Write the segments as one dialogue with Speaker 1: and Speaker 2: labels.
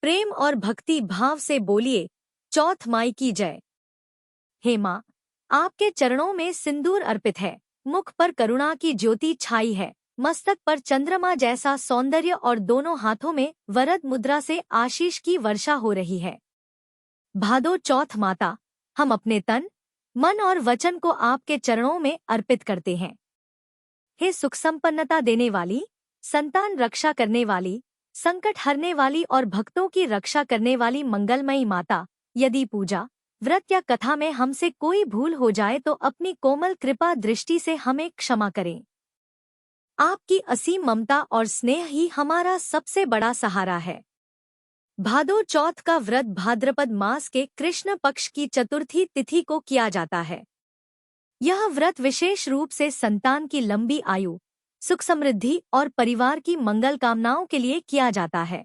Speaker 1: प्रेम और भक्ति भाव से बोलिए, चौथ माई की जय। हे माँ, आपके चरणों में सिंदूर अर्पित है, मुख पर करुणा की ज्योति छाई है, मस्तक पर चंद्रमा जैसा सौंदर्य और दोनों हाथों में वरद मुद्रा से आशीष की वर्षा हो रही है। भादो चौथ माता, हम अपने तन, मन और वचन को आपके चरणों में अर्पित करते हैं। हे सुख संपन्नता देने वाली, संतान रक्षा करने वाली, संकट हरने वाली और भक्तों की रक्षा करने वाली मंगलमयी माता, यदि पूजा, व्रत या कथा में हमसे कोई भूल हो जाए तो अपनी कोमल कृपा दृष्टि से हमें क्षमा करें। आपकी असीम ममता और स्नेह ही हमारा सबसे बड़ा सहारा है। भादो चौथ का व्रत भाद्रपद मास के कृष्ण पक्ष की चतुर्थी तिथि को किया जाता है। यह व्रत विशेष रूप से संतान की लंबी आयु, सुख समृद्धि और परिवार की मंगल कामनाओं के लिए किया जाता है।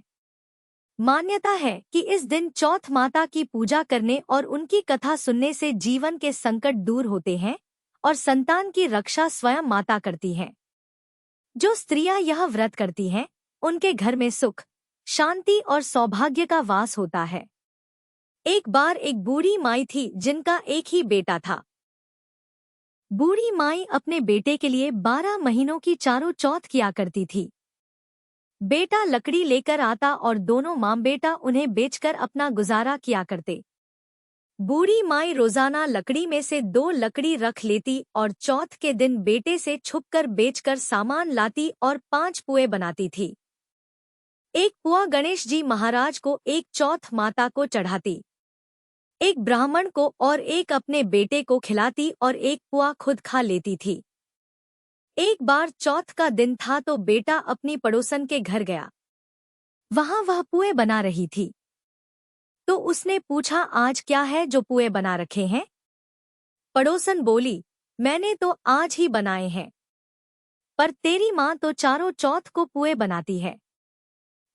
Speaker 1: मान्यता है कि इस दिन चौथ माता की पूजा करने और उनकी कथा सुनने से जीवन के संकट दूर होते हैं और संतान की रक्षा स्वयं माता करती है। जो स्त्रियां यह व्रत करती हैं, उनके घर में सुख, शांति और सौभाग्य का वास होता है। एक बार एक बूढ़ी माई थी जिनका एक ही बेटा था। बूढ़ी माई अपने बेटे के लिए 12 महीनों की चारों चौथ किया करती थी। बेटा लकड़ी लेकर आता और दोनों माँ बेटा उन्हें बेचकर अपना गुजारा किया करते। बूढ़ी माई रोजाना लकड़ी में से 2 लकड़ी रख लेती और चौथ के दिन बेटे से छुपकर बेचकर सामान लाती और 5 पुए बनाती थी। एक पुआ गणेश जी महाराज को, एक चौथ माता को चढ़ाती, एक ब्राह्मण को और एक अपने बेटे को खिलाती और एक पुआ खुद खा लेती थी। एक बार चौथ का दिन था तो बेटा अपनी पड़ोसन के घर गया। वहां वह पुए बना रही थी। तो उसने पूछा, आज क्या है जो पुए बना रखे हैं? पड़ोसन बोली, मैंने तो आज ही बनाए हैं, पर तेरी माँ तो चारों चौथ को पुए बनाती है।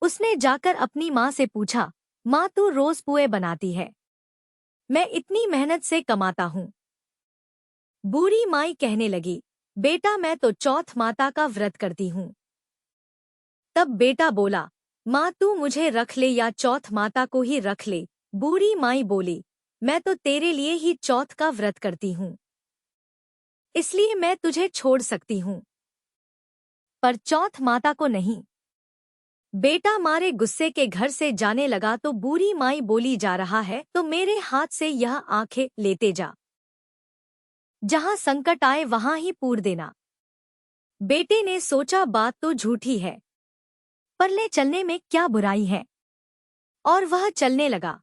Speaker 1: उसने जाकर अपनी माँ से पूछा, माँ तू रोज पुए बनाती है, मैं इतनी मेहनत से कमाता हूँ। बूढ़ी माई कहने लगी, बेटा मैं तो चौथ माता का व्रत करती हूँ। तब बेटा बोला, माँ तू मुझे रख ले या चौथ माता को ही रख ले। बूढ़ी माई बोली, मैं तो तेरे लिए ही चौथ का व्रत करती हूँ, इसलिए मैं तुझे छोड़ सकती हूँ, पर चौथ माता को नहीं। बेटा मारे गुस्से के घर से जाने लगा तो बूढ़ी माई बोली, जा रहा है तो मेरे हाथ से यह आंखें लेते जा, जहां संकट आए वहां ही पूर देना। बेटे ने सोचा, बात तो झूठी है, पर ले चलने में क्या बुराई है, और वह चलने लगा।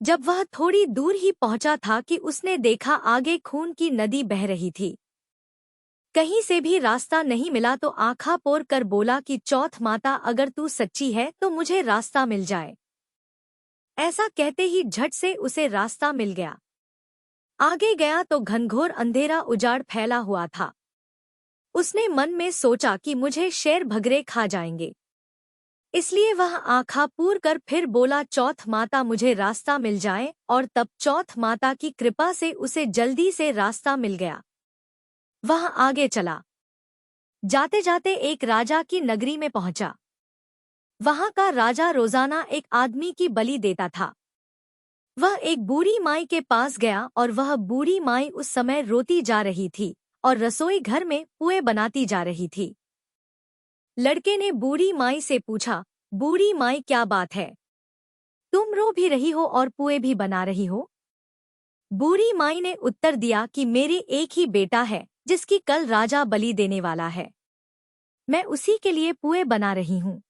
Speaker 1: जब वह थोड़ी दूर ही पहुंचा था कि उसने देखा आगे खून की नदी बह रही थी। कहीं से भी रास्ता नहीं मिला तो आंखा पोर कर बोला कि चौथ माता अगर तू सच्ची है तो मुझे रास्ता मिल जाए। ऐसा कहते ही झट से उसे रास्ता मिल गया। आगे गया तो घनघोर अंधेरा उजाड़ फैला हुआ था। उसने मन में सोचा कि मुझे शेर भगरे खा जाएंगे, इसलिए वह आंखा पूर कर फिर बोला, चौथ माता मुझे रास्ता मिल जाए, और तब चौथ माता की कृपा से उसे जल्दी से रास्ता मिल गया। वह आगे चला। जाते जाते एक राजा की नगरी में पहुंचा। वहां का राजा रोजाना एक आदमी की बलि देता था। वह एक बूढ़ी माई के पास गया और वह बूढ़ी माई उस समय रोती जा रही थी और रसोई घर में पुए बनाती जा रही थी। लड़के ने बूढ़ी माई से पूछा, बूढ़ी माई क्या बात है, तुम रो भी रही हो और पुए भी बना रही हो? बूढ़ी माई ने उत्तर दिया कि मेरे एक ही बेटा है जिसकी कल राजा बलि देने वाला है, मैं उसी के लिए पुए बना रही हूँ।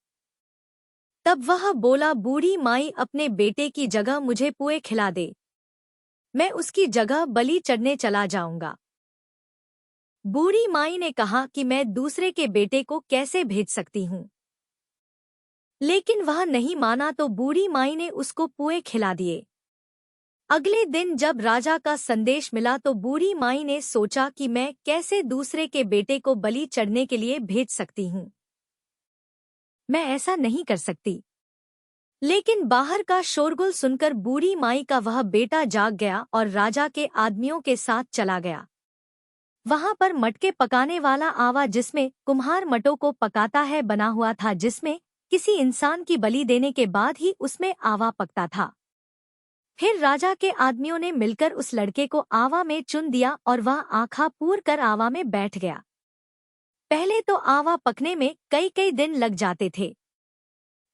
Speaker 1: तब वह बोला, बूढ़ी माई अपने बेटे की जगह मुझे पुए खिला दे, मैं उसकी जगह बलि चढ़ने चला जाऊंगा। बूढ़ी माई ने कहा कि मैं दूसरे के बेटे को कैसे भेज सकती हूँ, लेकिन वह नहीं माना तो बूढ़ी माई ने उसको पुए खिला दिए। अगले दिन जब राजा का संदेश मिला तो बूढ़ी माई ने सोचा कि मैं कैसे दूसरे के बेटे को बलि चढ़ने के लिए भेज सकती हूँ, मैं ऐसा नहीं कर सकती। लेकिन बाहर का शोरगुल सुनकर बूढ़ी माई का वह बेटा जाग गया और राजा के आदमियों के साथ चला गया। वहां पर मटके पकाने वाला आवा जिसमें कुम्हार मटों को पकाता है बना हुआ था, जिसमें किसी इंसान की बलि देने के बाद ही उसमें आवा पकता था। फिर राजा के आदमियों ने मिलकर उस लड़के को आवा में चुन दिया और वह आँखा पूर कर आवा में बैठ गया। पहले तो आवा पकने में कई कई दिन लग जाते थे,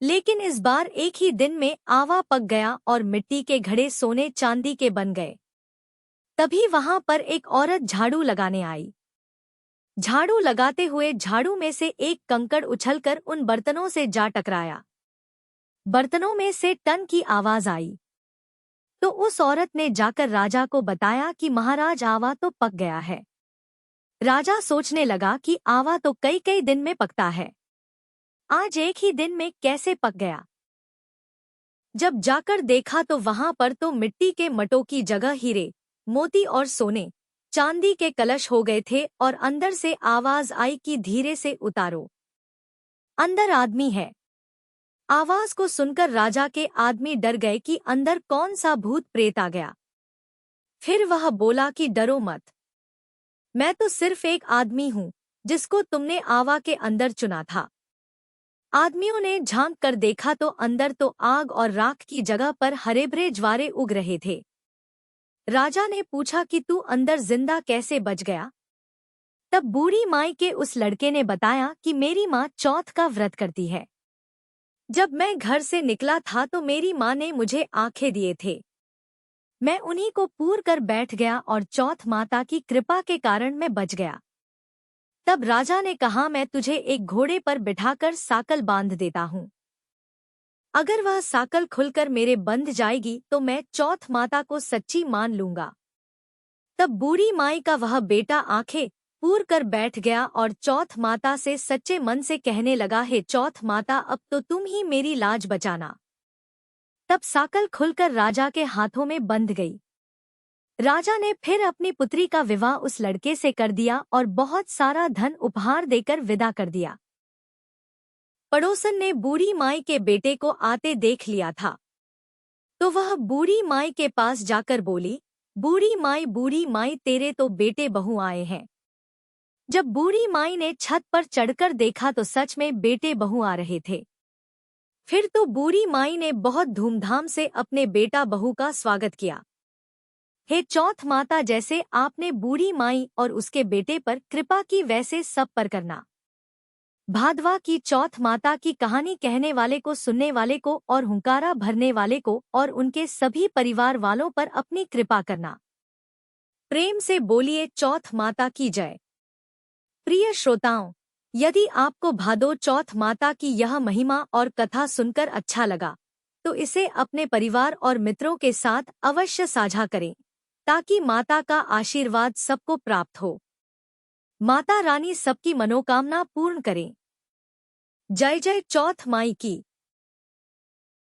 Speaker 1: लेकिन इस बार एक ही दिन में आवा पक गया और मिट्टी के घड़े सोने चांदी के बन गए। तभी वहां पर एक औरत झाड़ू लगाने आई। झाड़ू लगाते हुए झाड़ू में से एक कंकड़ उछलकर उन बर्तनों से जा टकराया। बर्तनों में से टन की आवाज आई। तो उस औरत ने जाकर राजा को बताया कि महाराज, आवा तो पक गया है। राजा सोचने लगा कि आवा तो कई कई दिन में पकता है, आज एक ही दिन में कैसे पक गया। जब जाकर देखा तो वहां पर तो मिट्टी के मटों की जगह हीरे, मोती और सोने चांदी के कलश हो गए थे और अंदर से आवाज आई कि धीरे से उतारो, अंदर आदमी है। आवाज को सुनकर राजा के आदमी डर गए कि अंदर कौन सा भूत प्रेत आ गया। फिर वह बोला कि डरो मत, मैं तो सिर्फ एक आदमी हूँ जिसको तुमने आवा के अंदर चुना था। आदमियों ने झांक कर देखा तो अंदर तो आग और राख की जगह पर हरे-भरे ज्वारे उग रहे थे। राजा ने पूछा कि तू अंदर जिंदा कैसे बच गया? तब बूढ़ी माई के उस लड़के ने बताया कि मेरी माँ चौथ का व्रत करती है। जब मैं घर से निकला था तो मेरी माँ ने मुझे आंखें दिए थे। मैं उन्हीं को पूर कर बैठ गया और चौथ माता की कृपा के कारण मैं बच गया। तब राजा ने कहा, मैं तुझे एक घोड़े पर बिठाकर साकल बांध देता हूँ। अगर वह साकल खुलकर मेरे बंध जाएगी तो मैं चौथ माता को सच्ची मान लूंगा। तब बूढ़ी माई का वह बेटा आंखें पूर कर बैठ गया और चौथ माता से सच्चे मन से कहने लगा, हे चौथ माता, अब तो तुम ही मेरी लाज बचाना। तब साकल खुलकर राजा के हाथों में बंध गई। राजा ने फिर अपनी पुत्री का विवाह उस लड़के से कर दिया और बहुत सारा धन उपहार देकर विदा कर दिया। पड़ोसन ने बूढ़ी माई के बेटे को आते देख लिया था, तो वह बूढ़ी माई के पास जाकर बोली, बूढ़ी माई, तेरे तो बेटे बहू आए हैं। जब बूढ़ी माई ने छत पर चढ़कर देखा तो सच में बेटे बहू आ रहे थे। फिर तो बूढ़ी माई ने बहुत धूमधाम से अपने बेटा बहू का स्वागत किया। हे चौथ माता, जैसे आपने बूढ़ी माई और उसके बेटे पर कृपा की वैसे सब पर करना। भादवा की चौथ माता की कहानी कहने वाले को, सुनने वाले को और हुंकारा भरने वाले को और उनके सभी परिवार वालों पर अपनी कृपा करना। प्रेम से बोलिए चौथ माता की जय। प्रिय श्रोताओं, यदि आपको भादो चौथ माता की यह महिमा और कथा सुनकर अच्छा लगा तो इसे अपने परिवार और मित्रों के साथ अवश्य साझा करें, ताकि माता का आशीर्वाद सबको प्राप्त हो। माता रानी सबकी मनोकामना पूर्ण करें। जय जय चौथ माई की।